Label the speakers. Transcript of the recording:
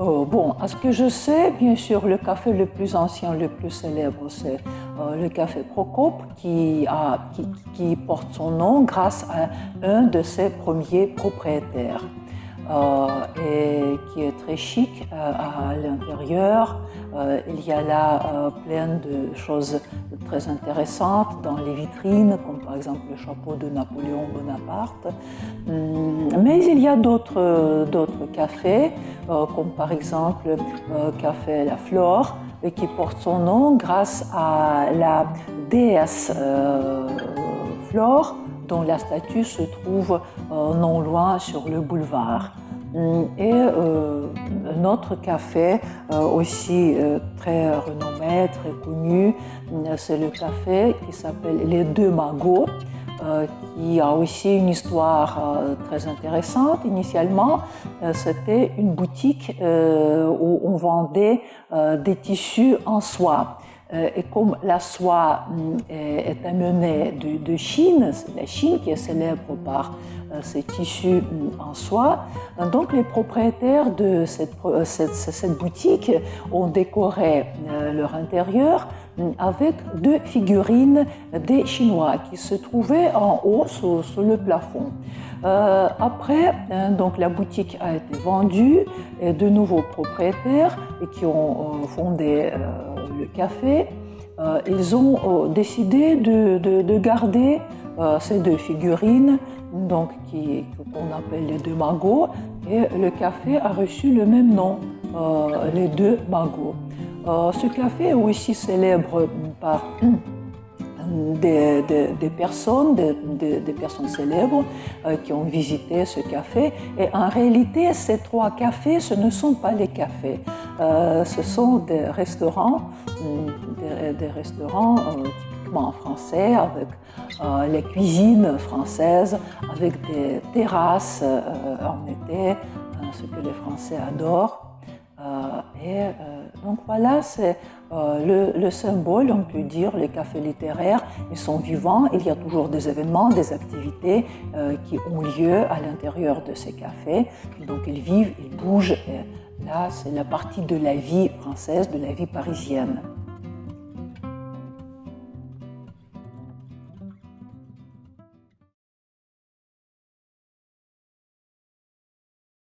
Speaker 1: Bon, à ce que je sais, bien sûr, le café le plus ancien, le plus célèbre, c'est le café Procope qui porte son nom grâce à un de ses premiers propriétaires. Et qui est très chic à l'intérieur. Il y a là plein de choses très intéressantes dans les vitrines, comme par exemple le chapeau de Napoléon Bonaparte. Mais il y a d'autres cafés, comme par exemple Café La Flore, qui porte son nom grâce à la déesse Flore, dont la statue se trouve non loin sur le boulevard. Et un autre café aussi très renommé, très connu, c'est le café qui s'appelle Les Deux Magots, qui a aussi une histoire très intéressante. Initialement, c'était une boutique où on vendait des tissus en soie. Et comme la soie est amenée de Chine, c'est la Chine qui est célèbre par ces tissus en soie, donc les propriétaires de cette boutique ont décoré leur intérieur avec deux figurines des Chinois qui se trouvaient en haut sous le plafond. Après, donc la boutique a été vendue et de nouveaux propriétaires qui ont fondé le café, ils ont décidé de garder ces deux figurines, donc qu'on appelle les deux magots, et le café a reçu le même nom, les deux magots. Ce café est aussi célèbre par des personnes célèbres qui ont visité ce café. Et en réalité, ces trois cafés, ce ne sont pas les cafés. Ce sont des restaurants, typiquement français, avec les cuisines françaises, avec des terrasses en été, ce que les Français adorent. Donc voilà, c'est le symbole, on peut dire, les cafés littéraires, ils sont vivants, il y a toujours des événements, des activités qui ont lieu à l'intérieur de ces cafés, donc ils vivent, ils bougent, et là c'est la partie de la vie française, de la vie parisienne.